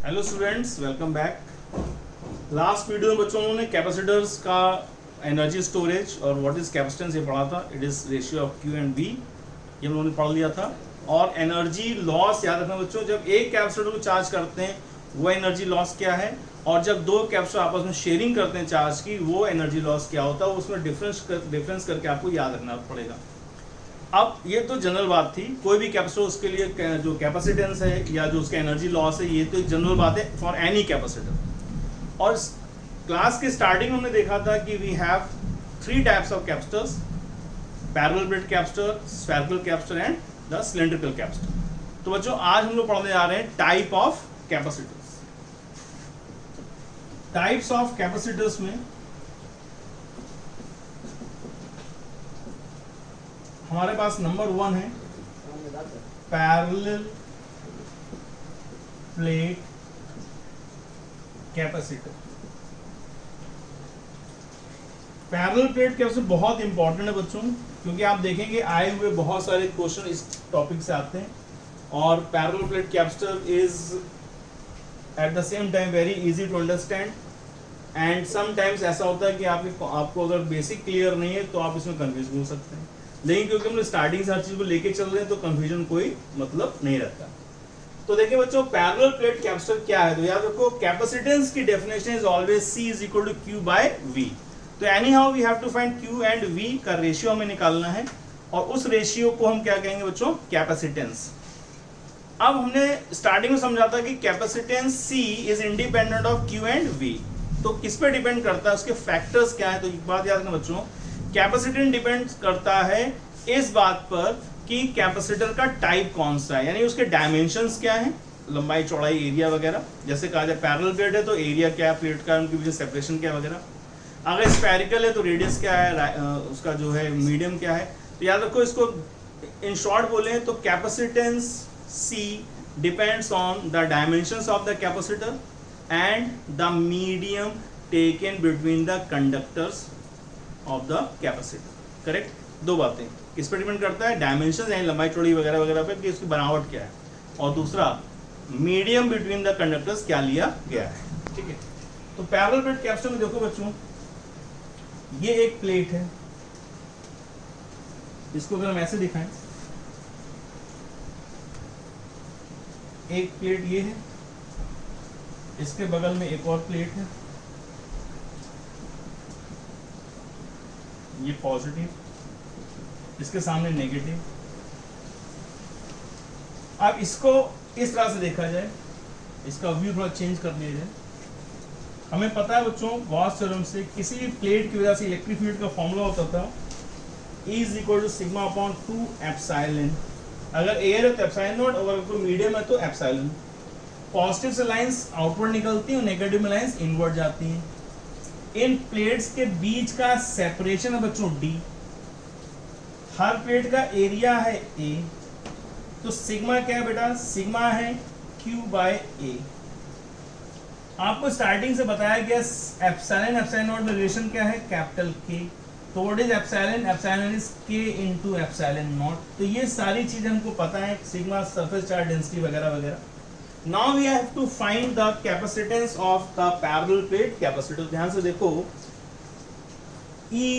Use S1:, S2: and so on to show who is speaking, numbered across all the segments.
S1: Hello students, welcome back. Last video में बच्चों ने कैपेसिटर्स का एनर्जी स्टोरेज और व्हाट इज कैपेसिटेंस ये पढ़ा था। It is ratio of Q and V, ये हम लोगों ने पढ़ लिया था। और एनर्जी लॉस याद रखना बच्चों, जब एक कैपेसिटर को चार्ज करते हैं वो एनर्जी लॉस क्या है, और जब दो कैपेसिटर आपस में शेयरिंग करते हैं चार्ज की वो एनर्जी लॉस क्या होता है, उसमें डिफरेंस करके आपको याद रखना पड़ेगा। अब ये तो जनरल बात थी, कोई भी कैपेसिटर उसके लिए जो कैपेसिटेंस है या जो उसका एनर्जी लॉस है ये तो एक जनरल बात है फॉर एनी कैपेसिटर। और क्लास के स्टार्टिंग में हमने देखा था कि we have 3 types of capacitors, parallel plate capacitor, spherical capacitor and the cylindrical capacitor. तो बच्चों आज हम लोग पढ़ने जा रहे हैं type of capacitors. Types of capacitors में हमारे पास नंबर 1 है parallel plate capacitor. Parallel plate capacitor बहुत इंपॉर्टेंट है बच्चों, क्योंकि आप देखेंगे आए हुए बहुत सारे क्वेश्चन इस टॉपिक से आते हैं। और parallel plate capacitor is at the same time very easy to understand, and sometimes ऐसा होता है कि आपको अगर बेसिक क्लियर नहीं है तो आप इसमें कंफ्यूज हो सकते हैं। लेकिन क्योंकि हम स्टार्टिंग से हर चीज को लेके चल रहे हैं तो कंफ्यूजन कोई मतलब नहीं रहता। तो देखिए बच्चों, पैरेलल प्लेट कैपेसिटर क्या है, तो याद रखो कैपेसिटेंस की definition is always C is equal to Q by V। तो anyhow we have to find Q and V का रेशियो हमें निकालना है, और उस रेशियो को हम क्या कहेंगे बच्चों, कैपेसिटेंस। अब हमने स्टार्टिंग में समझा था कि capacitance C is independent of Q and V। तो किस पे डिपेंड करता है, उसके फैक्टर्स क्या है। तो एक बात याद रखना बच्चों, कैपेसिटेंस डिपेंड करता है इस बात पर कि कैपेसिटर का टाइप कौन सा है, यानी उसके डायमेंशंस क्या हैं, लंबाई चौड़ाई एरिया वगैरह। जैसे कहा जाए पैरेलल प्लेट है तो एरिया क्या है प्लेट का, उनके बीच सेपरेशन क्या वगैरह। अगर स्फेरिकल है तो रेडियस क्या है, उसका जो है मीडियम क्या है। तो याद रखो, इसको इन शॉर्ट बोले तो capacitance C depends on the dimensions of the capacitor and the medium taken between the conductors of the capacitor. Correct. दो बातें, किस पर डिपेंड करता है, डायमेंशन यानी लंबाई चौड़ाई वगैरह वगैरह पे कि उसकी बनावट क्या है, और दूसरा मीडियम बिटवीन द कंडक्टर्स क्या लिया गया है। ठीक है। तो पैरेलल प्लेट कैपेसिटर में देखो बच्चों, ये एक प्लेट है, इसको अगर हम ऐसे दिखाएं, एक प्लेट ये है, इसके बगल में एक और प्लेट है, ये पॉजिटिव, इसके सामने नेगेटिव। अब इसको इस तरह से देखा जाए, इसका व्यू थोड़ा चेंज कर दिया जाए। हमें पता है बच्चों गॉस थ्योरम से किसी भी प्लेट की वजह से इलेक्ट्रिक फील्ड का फॉर्मूला होता था E is equal to sigma upon 2 epsilon. अगर एयर है तो एप्सिलॉन नॉट, अगर कोई मीडियम है तो एप्सिलॉन। पॉजिटिव से लाइंस आउटवर्ड निकलती हैं और नेगेटिव में लाइंस इनवर्ड जाती हैं। इन प्लेट्स के बीच का सेपरेशन है बच्चों D। हर प्लेट का एरिया है A, तो सिग्मा क्या है बेटा, सिग्मा है Q बाय A। आपको स्टार्टिंग से बताया गया एप्सिलॉन एप्सिलॉन नॉट में रिलेशन क्या है, कैपिटल K। तो what is epsilon, epsilon is K into epsilon naught. तो ये सारी चीजें हमको पता है, सिग्मा सरफेस चार्ज डेंसिटी वगैरह वगैरह। Now we have to find the capacitance of the parallel plate capacitor। ध्यान से देखो, E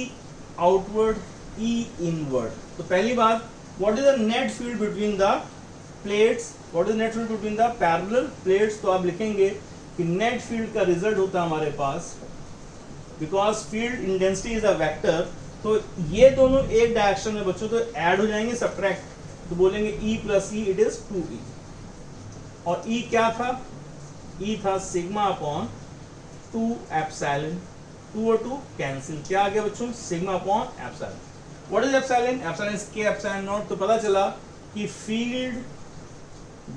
S1: outward, E inward। तो पहली बात, what is the net field between the plates? What is the net field between the parallel plates? तो आप लिखेंगे कि net field का रिजल्ट होता है हमारे पास, because field intensity is a vector। तो ये दोनों एक डायरेक्शन में बच्चों तो ऐड हो जाएंगे, सब्ट्रैक्ट, तो बोलेंगे E plus E it is 2E। और E क्या था, E था सिग्मा अपॉन 2 एप्सिलॉन। 2 और 2 कैंसिल, क्या आ गया बच्चों, sigma upon epsilon. What is epsilon, epsilon is K epsilon naught. तो पता चला कि field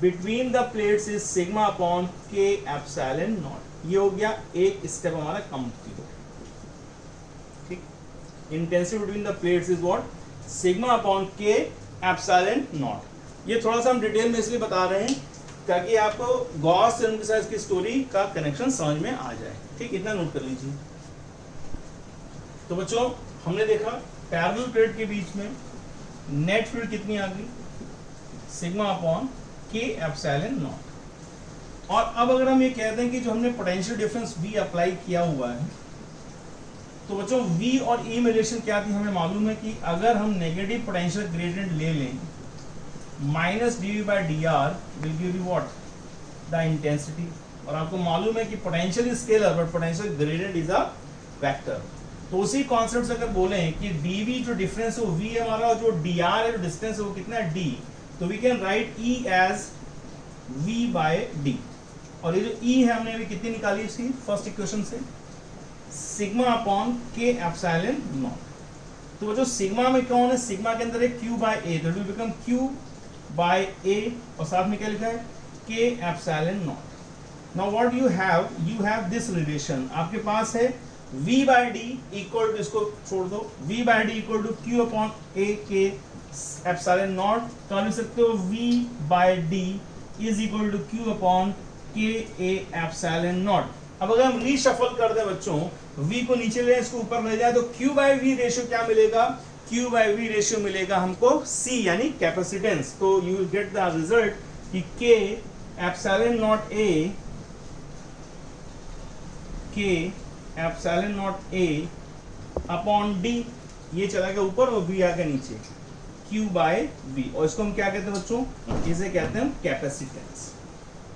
S1: between the plates is sigma upon K epsilon not. ये हो गया एक स्टेप हमारा कंप्लीट। ठीक, intensity between the plates is what, sigma upon K epsilon not. ये थोड़ा सा हम डिटेल में इसलिए बता रहे हैं ताकि आपको गॉस थ्योरम के साथ की स्टोरी का कनेक्शन समझ में आ जाए। ठीक, इतना नोट कर लीजिए। तो बच्चों हमने देखा पैरेलल प्लेट के बीच में नेट फील्ड कितनी आ गई, sigma upon K epsilon not. और अब अगर हम ये कहते हैं कि जो हमने पोटेंशियल डिफरेंस V अप्लाई किया हुआ है, तो बच्चों V और E में रिलेशन क्या थी, हमें मालूम है कि अगर हम नेगेटिव पोटेंशियल ग्रेडियंट ले लें, minus dV/dr will give you what, the intensity. और आपको मालूम है कि potential is scalar but potential gradient is a vector. तो उसी कॉन्सेप्ट से अगर बोलें कि dV जो डिफरेंस है वो V है हमारा, और जो dr है जो डिस्टेंस है वो कितना है d, तो we can write E as V/d। और ये जो E है हमने अभी कितनी निकाली इसकी फर्स्ट इक्वेशन से, sigma upon K epsilon naught. तो जो सिग्मा में कौन है, सिग्मा के अंदर है Q/A, तो इट विल बिकम Q/A, और साथ में क्या लिखा है K epsilon not. Now what you have this relation, आपके पास है V/d इक्वल टू, इसको छोड़ दो, V/d equal to Q/A K epsilon naught. तो आप लिख सकते हो V/d is equal to Q/K A epsilon naught. अब अगर हम रीशफल कर दें बच्चों, V को नीचे ले इसको ऊपर ले जाए, तो Q/V रेशियो क्या मिलेगा, Q/V रेशियो मिलेगा हमको C यानी कैपेसिटेंस। तो you will get the result कि K epsilon naught A upon D, ये चला गया ऊपर और V आ गया नीचे, Q/V। और इसको हम क्या कहते हैं बच्चों, इसे कहते हैं कैपेसिटेंस।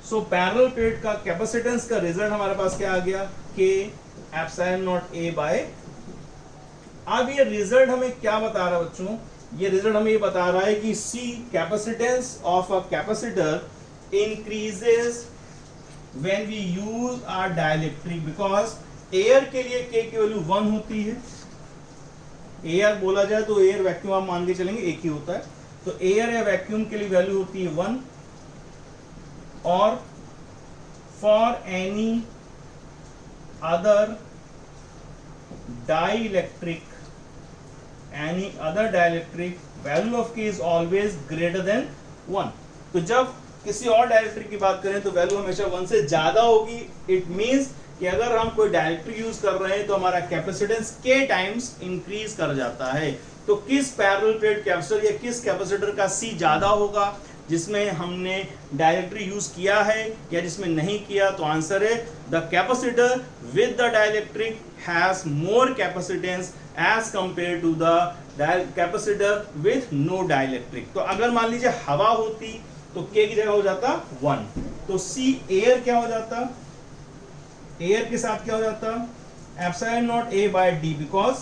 S1: सो पैरेलल प्लेट का कैपेसिटेंस का रिजल्ट हमारे पास क्या आ गया, K एप्सिलॉन नॉट A/। अब ये रिजल्ट हमें क्या बता रहा है बच्चों, ये रिजल्ट हमें ये बता रहा है कि C capacitance of a capacitor increases when we use a dielectric, because air के लिए K की वैल्यू 1 होती है। एयर बोला जाए तो एयर वैक्यूम आप मान के चलेंगे एक ही होता है, तो एयर या वैक्यूम के लिए वैल्यू होती है 1। और for any other dielectric value of K is always greater than 1। तो जब किसी और डाइलेक्ट्रिक की बात करें तो वैल्यू हमेशा 1 से ज्यादा होगी। इट मींस कि अगर हम कोई डाइलेक्ट्रिक यूज कर रहे हैं तो हमारा कैपेसिटेंस K टाइम्स इंक्रीज कर जाता है। तो किस पैरेलल प्लेट कैपेसिटर या किस कैपेसिटर का C ज्यादा होगा, जिसमें हमने डाइलेक्ट्रिक यूज किया है या जिसमें नहीं किया, तो आंसर है the capacitor with the dielectric has more capacitance as compare to the capacitor with no dielectric. तो अगर मान लीजिए हवा होती तो K की जगह हो जाता 1, तो C एयर क्या हो जाता, एयर के साथ क्या हो जाता, epsilon not A/d, because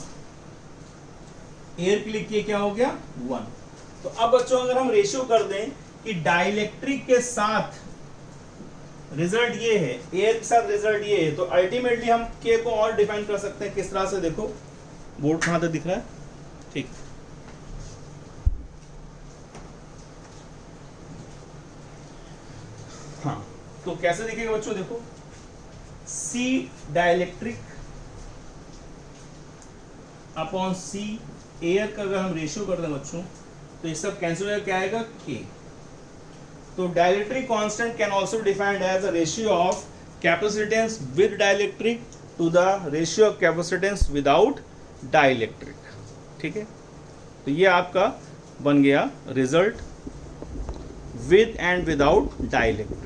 S1: air के लिए K क्या हो गया 1। तो अब बच्चों अगर हम रेशियो कर दें कि डाइलेक्ट्रिक के साथ रिजल्ट ये है, एयर के साथ रिजल्ट ये है, तो अल्टीमेटली हम K को और डिफाइन कर सकते हैं किस तरह से, देखो बोर्ड कहां तक दिख रहा है, ठीक। हाँ, तो कैसे दिखेगा बच्चों, देखो C dielectric upon C air का अगर हम रेशियो कर दें बच्चों, तो ये सब कैंसिल हो क्या आएगा, K। तो dielectric constant can also defined as a ratio of capacitance with dielectric to the ratio of capacitance without dielectric, ठीक है। तो ये आपका बन गया result with and without dielectric,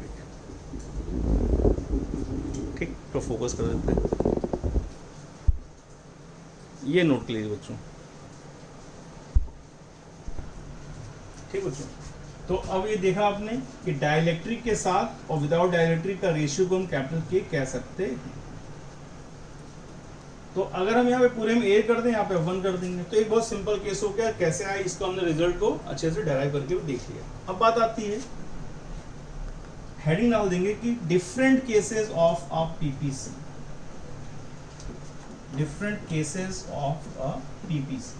S1: ठीक। तो फोकस कर देते हैं, ये नोट कर लीजिए बच्चों, ठीक बच्चों। तो अब ये देखा आपने कि डाइलेक्ट्रिक के साथ और विदाउट डाइलेक्ट्रिक का रेशियो को हम कैपिटल K कह सकते हैं। तो अगर हम यहाँ पे पूरे में A कर दें, यहाँ पे 1 कर देंगे, तो एक बहुत सिंपल केस हो गया। कैसे आया इसको हमने रिजल्ट को अच्छे से डेराइव करके देख लिया। अब बात आती है, हेडिंग डाल देंगे कि different cases of a PPC, different cases of a PPC,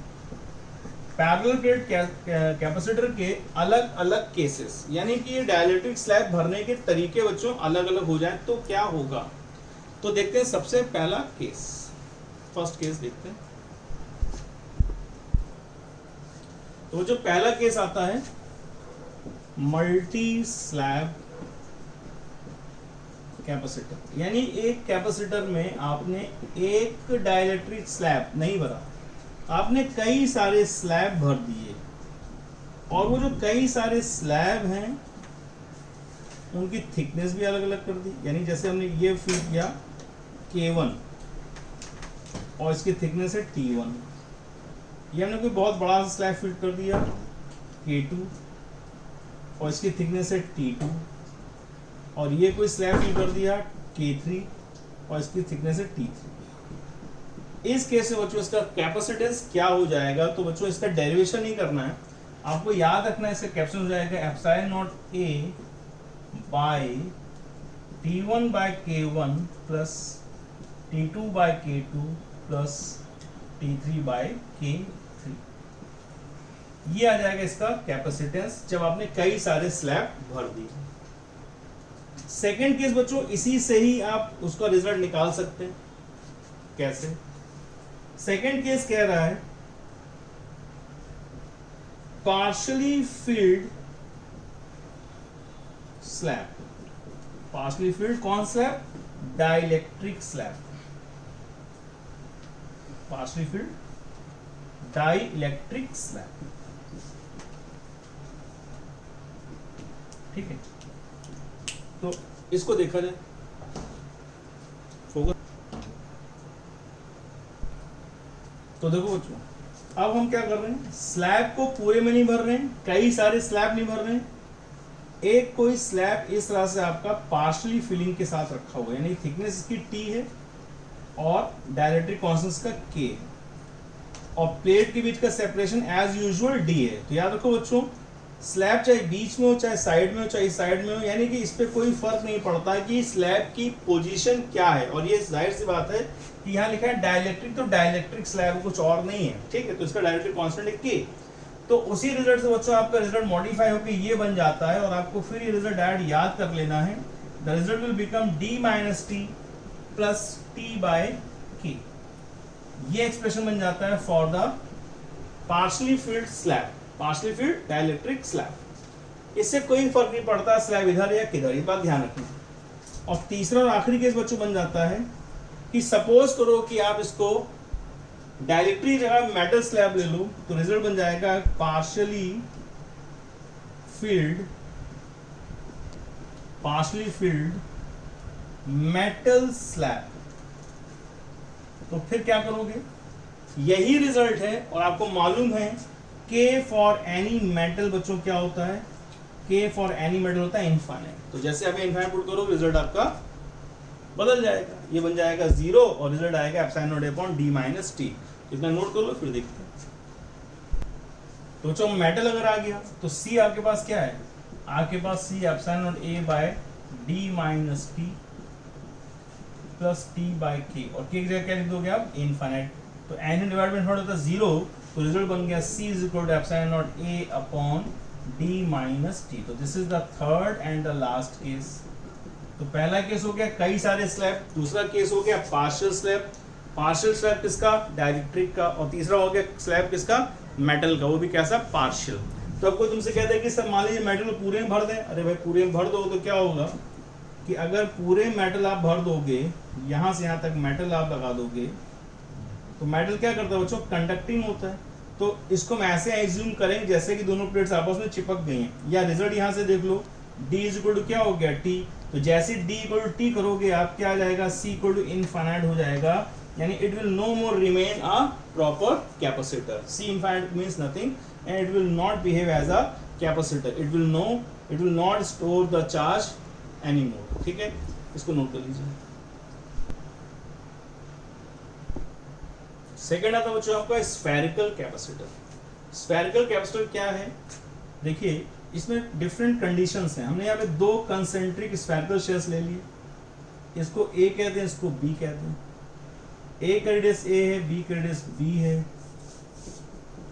S1: parallel plate capacitor के अलग अलग केसेस, यानी कि डाइलेक्ट्रिक स्लैब भरने के तरीके बच्चों अलग अलग हो जाए तो क्या होगा। तो देखते हैं सबसे पहला केस, फर्स्ट केस देखते हैं। तो जो पहला केस आता है मल्टी स्लैब कैपेसिटर, यानी एक कैपेसिटर में आपने एक डाइलेक्ट्रिक स्लैब नहीं भरा, आपने कई सारे स्लैब भर दिए, और वो जो कई सारे स्लैब हैं उनकी थिकनेस भी अलग अलग कर दी, यानी जैसे हमने ये फीड किया K1 और इसकी थिकनेस है T1, ये हमने कोई बहुत बड़ा स्लैब फीड कर दिया K2 और इसकी थिकनेस है T2, और ये कोई स्लैब फीड कर दिया K3 और इसकी थिकनेस है T3। इस केस में बच्चों इसका कैपेसिटेंस क्या हो जाएगा, तो बच्चों इसका डेरिवेशन नहीं करना है, आपको याद रखना है इसका कैपेसिटेंस हो जाएगा epsilon naught A by T1 by K1 plus T2 by K2 plus T3 by K3। ये आ जाएगा इसका कैपेसिटेंस जब आपने कई सारे स्लैब भर दिए। सेकेंड केस बच्चों, इसी से ही आप उसका रिजल्ट निकाल सकते हैं। कैसे? सेकेंड केस कह रहा है partially filled slab. Partially filled कौन slab? Dielectric slab. Partially filled dielectric slab. ठीक है, तो इसको देखा जाए, फोकस। तो देखो बच्चों, अब हम क्या कर रहे हैं, स्लैब को पूरे में नहीं भर रहे हैं, कई सारे स्लैब नहीं भर रहे हैं, एक कोई स्लैब इस तरह से आपका पार्शली फिलिंग के साथ रखा हुआ है, यानी थिकनेस इसकी T है और डाइलेक्ट्रिक कांस्टेंट का K है, और प्लेट के बीच का सेपरेशन एज यूजुअल D है। तो याद रखो बच्चों, स्लैब चाहे बीच में हो, चाहे साइड में हो, चाहे साइड में हो, यानी कि इस पे कोई फर्क नहीं पड़ता कि स्लैब की पोजीशन क्या है। और ये जाहिर सी बात है कि यहाँ लिखा है डाइलेक्ट्रिक, तो डाइलेक्ट्रिक स्लैब कुछ और नहीं है। ठीक है, तो इसका डाइलेक्ट्रिक कांस्टेंट है K। तो उसी रिजल्ट से बच्चों आपका रिजल्ट मॉडिफाई होकर ये बन जाता है, और आपको फिर ये रिजल्ट डायरेक्ट याद कर लेना है। The result will become D minus T plus T by K। ये एक्सप्रेशन बन जाता है for the partially filled slab, partially filled dielectric slab. इससे कोई फर्क नहीं पड़ता स्लैब इधर या किधर, ये बात ध्यान रखना। और तीसरा और आखिरी केस बच्चों बन जाता है कि सपोज करो कि आप इसको डाइलेक्ट्रिक जगह मेटल स्लैब ले लो, तो रिजल्ट बन जाएगा पार्शली फिल्ड मेटल स्लैब। तो फिर क्या करोगे, यही रिजल्ट है, और आपको मालूम है K फॉर एनी मेटल बच्चों क्या होता है, K फॉर एनी मेटल होता है इनफाइनाइट। तो जैसे आप इनफाइनाइट पुट करोगे रिजल्ट आपका बदल जाएगा, ये बन जाएगा 0 और रिजल्ट आएगा epsilon not upon D minus T। इतना नोट कर लो, फिर देखते हैं। तो जो मेटल अगर आ गया तो C आपके पास क्या है, आपके पास C epsilon naught A by D minus T plus T by K, और K की जगह क्या लिख दोगे आप, इनफाइनाइट। तो n डिवाइड बाय होता है 0, तो रिजल्ट बन गया C is equal to epsilon naught A upon D minus T। तो this is the third and the last case. तो पहला केस हो गया कई सारे स्लैब, दूसरा केस हो गया पार्शियल स्लैब। पार्शियल स्लैब किसका, डाइलेक्ट्रिक का, और तीसरा हो गया स्लैब किसका, मेटल का, वो भी कैसा, पार्शियल। तो अब कोई तुमसे कहता है कि सर मान लीजिए मेटल पूरे में भर दें, अरे भाई पूरे में भर दो तो क्या होगा कि अगर पूरे मेटल आप भर दोगे, यहाँ से यहाँ तक मेटल आप लगा दोगे, तो मेटल क्या करता है बच्चों, कंडक्टिंग होता है। तो इसको हम ऐसे एज्यूम करें जैसे कि दोनों प्लेट्स आपस में चिपक गई हैं, या रिजल्ट यहाँ से देख लो, D इज इक्वल टू क्या हो गया, T। तो जैसे D इक्वल टू T करोगे आप क्या आ जाएगा, C इक्वल टू इनफाइनाइट हो जाएगा, यानी it will no more remain a proper capacitor. C infinite means nothing and it will not behave as a capacitor, it will not store the charge anymore. ठीक है, इसको note कर लीजिए। Second आता बच्चों आपका स्फेरिकल कैपेसिटर। स्फेरिकल कैपेसिटर क्या है, देखिए इसमें डिफरेंट कंडीशंस हैं। हमने यहाँ पे दो कंसेंट्रिक स्फेरिकल शेल्स ले लिए, इसको A कहते हैं, इसको B कहते हैं। A का रेडियस A है, B का रेडियस B है।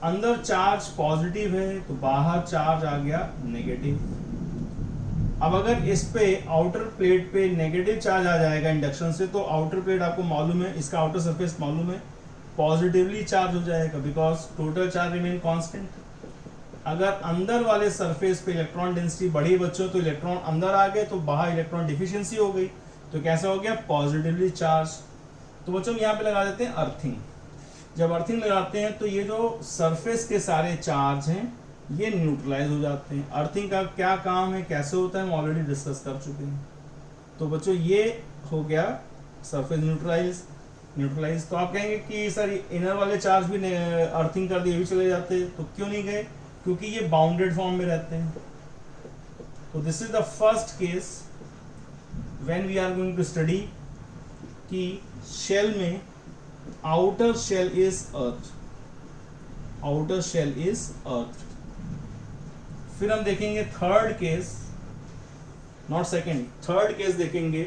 S1: अंदर चार्ज पॉजिटिव है तो बाहर चार्ज आ गया नेगेटिव। अब अगर इस पे आउटर प्लेट पे नेगेटिव चार्ज आ जाएगा इंडक्शन से, तो आउटर प्लेट आपको मालूम है, इसका आउटर सरफेस मालूम है, पॉजिटिवली चार्ज हो जाएगा because total charge remain constant. अगर अंदर वाले सरफेस पे इलेक्ट्रॉन डेंसिटी बढ़ी बच्चों, तो इलेक्ट्रॉन अंदर आ गए तो बाहर इलेक्ट्रॉन डिफिशियंसी हो गई, तो कैसा हो गया, पॉजिटिवली चार्ज। तो बच्चों यहाँ पे लगा देते हैं अर्थिंग। जब अर्थिंग लगाते हैं तो ये जो सरफेस के सारे चार्ज हैं ये न्यूट्रलाइज हो जाते हैं। अर्थिंग का क्या काम है, कैसे होता है, हम ऑलरेडी डिस्कस कर चुके हैं। तो बच्चों ये हो गया सरफेस न्यूट्रलाइज। तो आप कहेंगे कि सर इनर वाले चार्ज भी अर्थिंग कर दिए भी चले जाते हैं, तो क्यों नहीं गए? क्योंकि ये बाउंडेड फॉर्म में रहते हैं। तो this is the first case when we are going to study कि शेल में outer shell is earth, outer shell is earth. फिर हम देखेंगे third case, not second, third case देखेंगे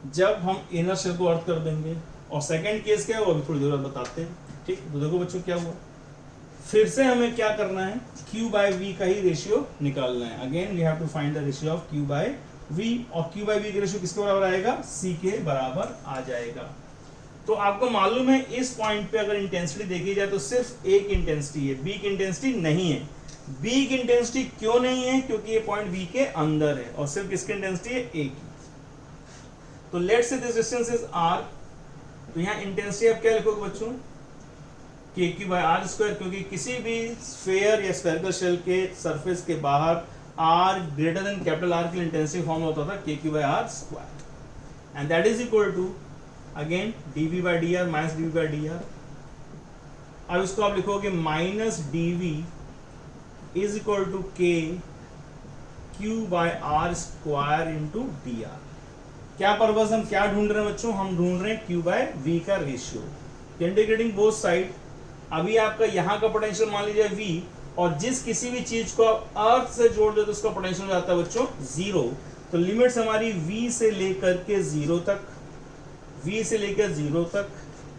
S1: जब हम इनर शेल को अर्थ कर देंगे। और सेकेंड केस क्या है वो अभी थोड़ी देर बाद बताते हैं। ठीक, तो देखो बच्चों क्या हुआ। फिर से हमें क्या करना है, Q by V का ही रेशियो निकालना है। Again we have to find the ratio of Q by V, और Q by V का रेशियो किसके बराबर आएगा? C के बराबर आ जाएगा। तो आपको मालूम है इस पॉइंट पे अगर इंटेंसिटी देखी जाए तो सिर्फ एक इंटेंसिटी है, B की इंटेंसिटी नहीं है। B की इंटेंसिटी क्यों नहीं है? क्योंकि ये पॉइंट V के अंदर है और सिर्फ किसकी इंटेंसिटी है? A की। तो let's say this distance is R। तो यहाँ इंटेंसिटी आप क्या लिखोगे बच्चों? KQ by R स्क्वायर, क्योंकि किसी भी स्फीयर या स्फेरिकल शेल के सरफेस के बाहर R greater than capital R के इंटेंसिटी फॉर्म होता था KQ by R square, and that is equal to again dV by dr minus dV by dr। अब इसको आप लिखोगे minus dV is equal to K Q by R square into dr। क्या purpose, हम क्या ढूंढ रहे हैं बच्चों? हम ढूंढ रहे हैं Q by V का रेशियो। इंटीग्रेटिंग बोथ साइड, अभी आपका यहाँ का पोटेंशियल मान लीजिए V, और जिस किसी भी चीज को आप अर्थ से जोड़ दे तो उसका पोटेंशियल हो जाता है बच्चों 0। तो लिमिट्स हमारी V से लेकर के 0 तक, V से लेकर 0 तक।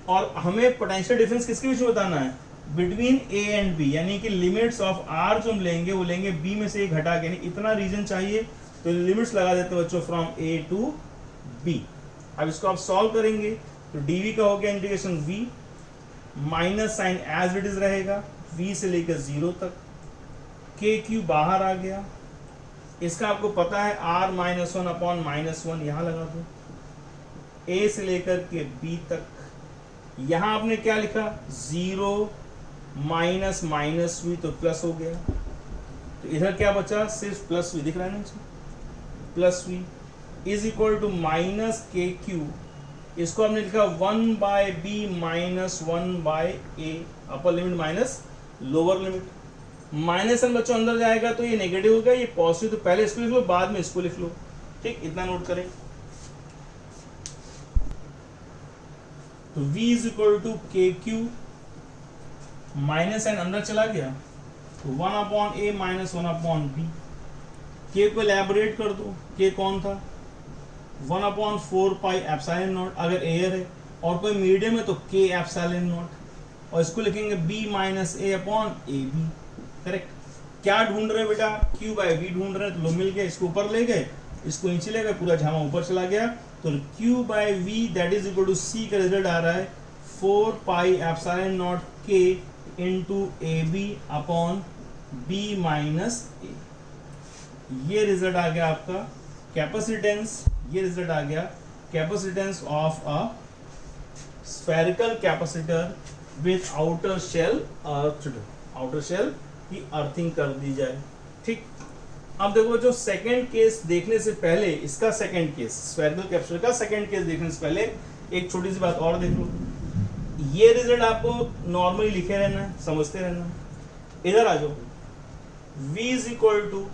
S1: और हमें पोटेंशियल डिफरेंस किसके बीच में बताना है? बिटवीन A एंड B, यानी कि लिमिट्स ऑफ R जो हम लेंगे वो लेंगे B में से घटा के। नहीं, इतना रीजन चाहिए तो लिमिट्स लगा देते हैं बच्चों फ्रॉम A टू B। अब इसको आप सॉल्व करेंगे तो dV का हो गया integration V, minus sign as it is रहेगा V से लेकर 0 तक, KQ बाहर आ गया। इसका आपको पता है R माइनस 1 अपॉन माइनस 1, यहाँ लगा दो। A से लेकर के B तक, यहाँ आपने क्या लिखा? 0 माइनस माइनस V, तो प्लस हो गया। तो इधर क्या बचा? सिर्फ प्लस V दिख रहा है ना, plus V is equal to minus KQ। इसको हमने लिखा 1 by B minus 1 by A, upper limit minus lower limit. Minus n बच्चों अंदर जाएगा तो ये नेगेटिव हो गया, ये पॉजिटिव। तो पहले इसको लिख लो, बाद में इसको लिख लो। ठीक, इतना नोट करें। तो V is equal to KQ, minus n अंदर चला गया तो 1 upon A minus 1 upon B। K को एलैबोरेट कर दो, K कौन था? 1 अपॉन 4 पाई एप्सिलॉन नॉट, अगर एयर है और कोई मीडियम है तो K एप्सिलॉन नॉट, और इसको लिखेंगे B minus A upon AB। Correct. क्या ढूंढ रहे हैं बेटा? Q बाय V ढूंढ रहे हैं। तो लो मिल गया, इसको ऊपर ले गए, इसको नीचे ले गए, पूरा झामा ऊपर चला गया। तो Q by V that is equal to C का रिजल्ट आ रहा है 4 pi epsilon naught K into AB upon B minus A। ये रिजल्ट आ गया आपका कैपेसिटेंस, ये रिजल्ट आ गया capacitance of a spherical capacitor with outer shell earthed. Outer shell की अर्थिंग कर दी जाए। ठीक, अब देखो जो सेकंड केस देखने से पहले, इसका सेकंड केस, स्फेरिकल कैपेसिटर का सेकंड केस देखने से पहले एक छोटी सी बात और देख लो। ये रिजल्ट आपको नॉर्मली लिखे रहना है, समझते रहना है। इधर आ जाओ, V is equal to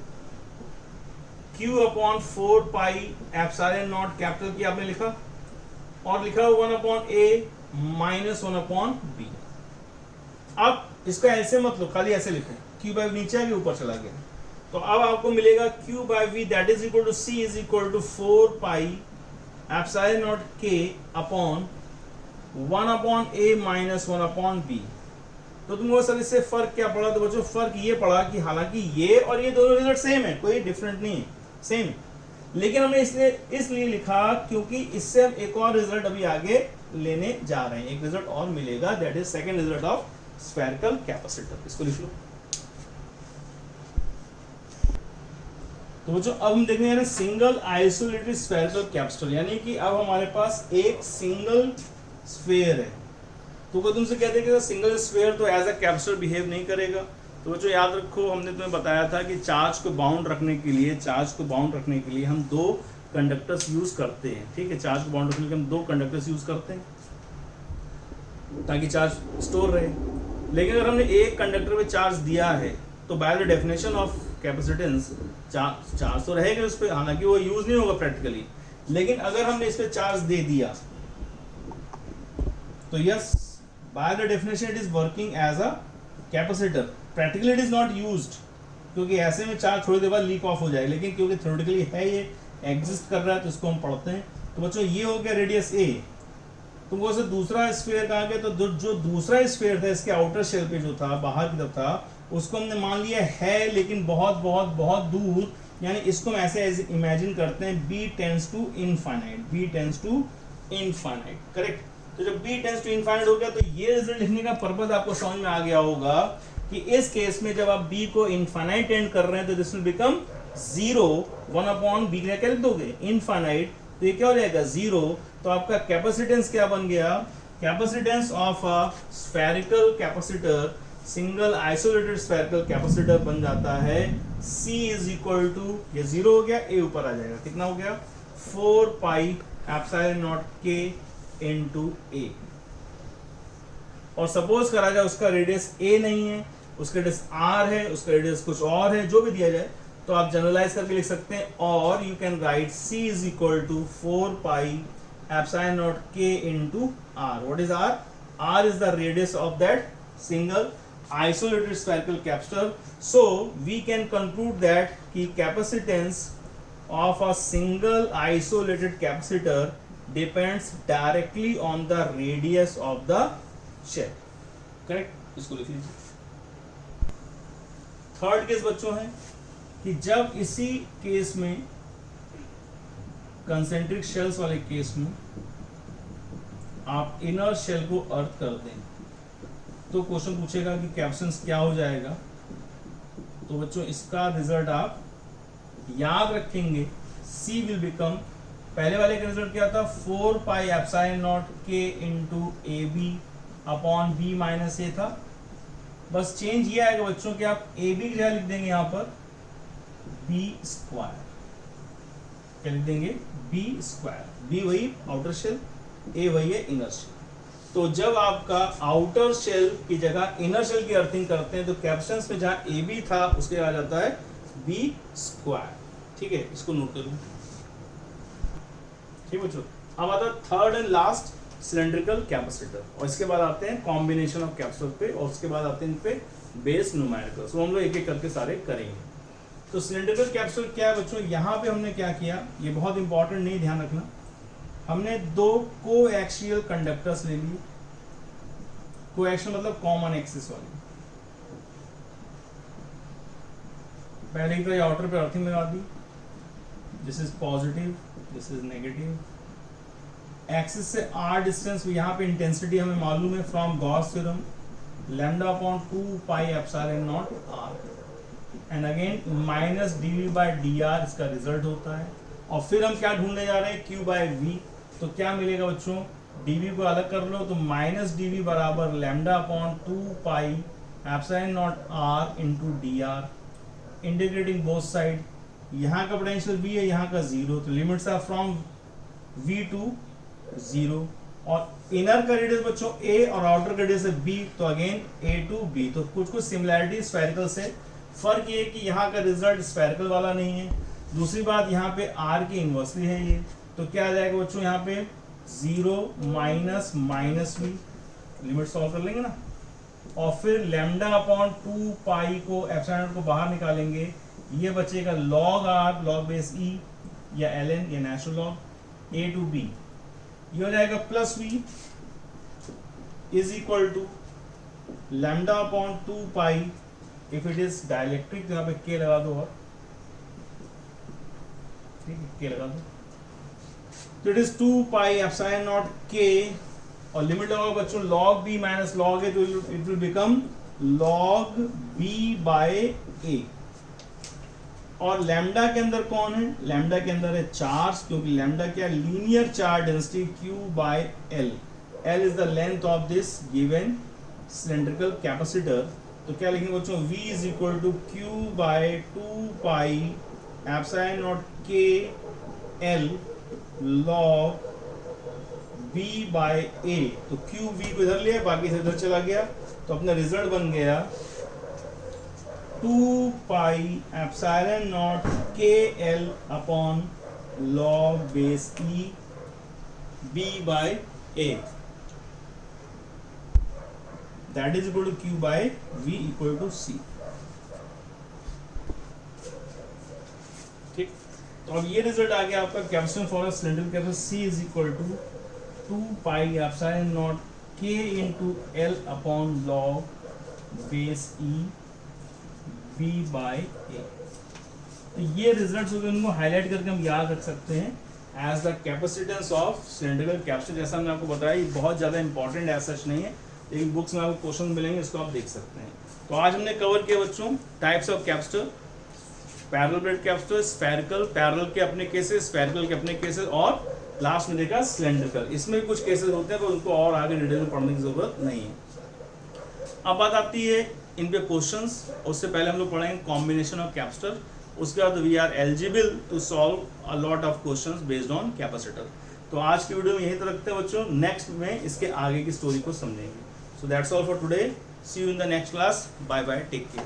S1: Q upon 4 pi epsilon naught, capital की आपने लिखा, और लिखा 1 upon A minus 1 upon B। अब इसका ऐसे मत लो, खाली ऐसे लिखें, Q बाई नीचे आ गया, ऊपर चला गया। तो अब आपको मिलेगा Q by V that is equal to C is equal to 4 pi epsilon naught K upon 1 upon A minus 1 upon B। तो तुमको सर इससे फर्क क्या पड़ा? तो बच्चों फर्क ये पड़ा कि हालांकि ये और ये दोनों रिजल्ट सेम है, कोई डिफरेंट नहीं है, सेम। लेकिन हमने इसलिए लिखा क्योंकि इससे हम एक और रिजल्ट अभी आगे लेने जा रहे हैं, एक रिजल्ट और मिलेगा, that is second result of spherical capacitor. इसको लिख लो। तो बच्चों अब हम देखने जा रहे हैं सिंगल आइसोलेटेड स्फेरिकल कैपेसिटर, यानी कि अब हमारे पास एक सिंगल स्फीयर है। तो कोई तुमसे कहते हैं कि सिंगल स्फीयर तो एज अ कैपेसिटर बिहेव नहीं करेगा, तो बच्चों याद रखो, हमने तुम्हें बताया था कि चार्ज को बाउंड रखने के लिए हम दो कंडक्टर्स यूज करते हैं। ठीक है, चार्ज को बाउंड रखने के लिए हम दो कंडक्टर्स यूज करते हैं ताकि चार्ज स्टोर रहे। लेकिन अगर हमने एक कंडक्टर पे चार्ज दिया है तो bye the definition of capacitance charge तो रहेगा उस पर, हालांकि वो यूज नहीं होगा प्रैक्टिकली। लेकिन अगर हमने इस पे चार्ज दे दिया तो yes, by the definition it is working as a capacitor. Practically it is not used, क्योंकि ऐसे में चार्ज थोड़ी देर बाद लीक ऑफ हो जाएगा, लेकिन क्योंकि थ्योरेटिकली है, ये एग्जिस्ट कर रहा है, तो इसको हम पढ़ते हैं। तो बच्चों ये हो गया रेडियस ए। तुमको से दूसरा स्फीयर कहा गया, तो जो दूसरा स्फीयर था इसके आउटर शेल पे जो था, बाहर की तरफ था, उसको हमने मान लिया है लेकिन बहुत बहुत बहुत दूर, यानी इसको हम ऐसे इमेजिन करते हैं b tends to infinite, correct. तो जब b टेंड्स टू इनफाइनाइट हो गया तो ये रिजल्ट लिखने का पर्पस आपको समझ में आ गया होगा कि इस केस में जब आप b को इनफाइनाइट एंड कर रहे हैं तो दिस विल बिकम 0, 1/b क्या लिख दोगे, इनफाइनाइट, तो ये क्या हो जाएगा 0। तो आपका कैपेसिटेंस क्या बन गया, capacitance of a spherical capacitor, single isolated spherical capacitor बन जाता है C इज इक्वल टू, ये 0 हो गया, A ऊपर आ जाएगा, कितना हो गया 4 pi epsilon naught K into A। और सपोज करा जाए उसका रेडियस A नहीं है, उसका रेडियस R है, उसका रेडियस कुछ और है, जो भी दिया जाए तो आप जनरलाइज करके लिख सकते हैं, और you can write C is equal to 4 pi epsilon naught K into R। What is R? R is the radius of that single isolated spherical capacitor. So we can conclude that the capacitance of a single isolated capacitor depends directly on the radius of the shell. Correct? इसको लिख लीजिए। Third case बच्चों है कि जब इसी case में concentric shells वाले केस में आप इनर शेल को अर्थ कर दें तो क्वेश्चन पूछेगा कि कैपेसिटेंस क्या हो जाएगा। तो बच्चों इसका रिजल्ट आप याद रखेंगे, C विल बिकम, पहले वाले का रिजल्ट क्या था, 4 pi epsilon naught K into AB upon B minus A था। बस चेंज ये आएगा बच्चों कि आप AB की जगह लिख देंगे यहाँ पर B स्क्वायर, क्या लिख देंगे B स्क्वायर, B वही आउटर शेल, A वही है इनर शेल। तो जब आपका आउटर शेल की जगह इनर शेल की अर्थिंग करते हैं तो कैपेसिटेंस में जहां AB था उसके आ जाता है B स्क्वायर। ठीक है, इसको नोट करो। ठीक बच्चों, अब आता है third and last cylindrical capacitor, और इसके बाद आते हैं कॉम्बिनेशन ऑफ कैपेसिटर पे, और उसके बाद आते हैं इन पे बेस न्यूमेरिकल। तो हम लोग एक एक करके सारे करेंगे। तो सिलेंड्रिकल कैपेसिटर क्या है बच्चों, यहाँ पे हमने क्या किया, ये बहुत इंपॉर्टेंट नहीं, ध्यान रखना, हमने दो कोएक्सियल कंडक्टर्स ले लिए। कोएक्सियल मतलब कॉमन एक्सिस वाली, पहले की तरह आउटर पे अर्थिंग लगा दी, this is positive, this is negative. Axis से r डिस्टेंस, यहाँ पे इंटेंसिटी हमें मालूम है from Gauss theorem, lambda upon 2 pi epsilon naught r, and again minus dv by dr इसका रिजल्ट होता है। और फिर हम क्या ढूंढने जा रहे हैं, q बाय v। तो क्या मिलेगा बच्चों, dv को अलग कर लो तो माइनस dv बराबर lambda upon 2 pi epsilon naught r into dr, integrating both side. यहाँ का पोटेंशियल v है, यहाँ का 0, तो limits are from v to 0। और इनर का रेडियस बच्चों a और आउटर का रेडियस है b, तो अगेन a टू b। तो कुछ सिमिलैरिटी स्फेरिकल से, फर्क ये कि यहाँ का रिजल्ट स्फेरिकल वाला नहीं है। दूसरी बात, यहाँ पे r की इनवर्सली है ये, तो क्या आ जाएगा बच्चों, यहाँ पे 0 minus minus v, limit solve कर लेंगे ना, और फिर लैम्डा अपॉन 2 पाई को एप्सिलॉन को बाहर निकालेंगे, ये बचेगा log r log base e या ln या natural log a to b, ये हो जाएगा plus v is equal to lambda upon 2 pi, if it is dielectric तो यहाँ पे k लगा दो, और ठीक है k लगा दो, तो it is 2 pi epsilon naught k, और लिमिट लगाओ बच्चों log b minus log a, तो it will become log b by a। और लैम्डा के अंदर कौन है, लैम्डा के अंदर है चार्ज, क्योंकि लैम्डा क्या, linear charge density q by l, l is the length of this given cylindrical capacitor, तो क्या लिखेंगे बच्चों, v is equal to Q by 2 pi epsilon naught K L log v by a। तो Q v को इधर लिया, बाकी से इधर चला गया, तो अपना रिजल्ट बन गया 2 pi epsilon naught K L upon log base e b by a, that is equal to q by v equal to c। ठीक, तो अब ये रिजल्ट आ गया आपका capacitor for a cylinder capacity c is equal to 2 pi epsilon naught k into l upon log base e b by a। तो ये results हो गए, उनको हाईलाइट करके हम याद रख सकते हैं as the capacitance of cylindrical capacitor. जैसा हमने आपको बताया, ये बहुत ज़्यादा इंपॉर्टेंट एज सच नहीं है, लेकिन बुक्स में आपको क्वेश्चन मिलेंगे, इसको आप देख सकते हैं। तो आज हमने कवर किया बच्चों types of capacitor, parallel plate capacitor, spherical, parallel के अपने केसेस, स्फेरिकल के अपने केसेस, और लास्ट में देखा सिलेंड्रिकल। इसमें भी कुछ केसेस होते हैं, पर उनको और आगे डिटेल में पढ़ने की जरूरत नहीं है। अब बात आती है इन पे क्वेश्चंस। उससे पहले हम लोग पढ़ेंगे कॉम्बिनेशन ऑफ कैपेसिटर, उसके बाद we are eligible to solve a lot of questions based on capacitor. तो आज की वीडियो में यही तक रखते हैं बच्चों, नेक्स्ट में इसके आगे की स्टोरी को समझेंगे। So that's all for today, see you in the next class, bye bye, take care.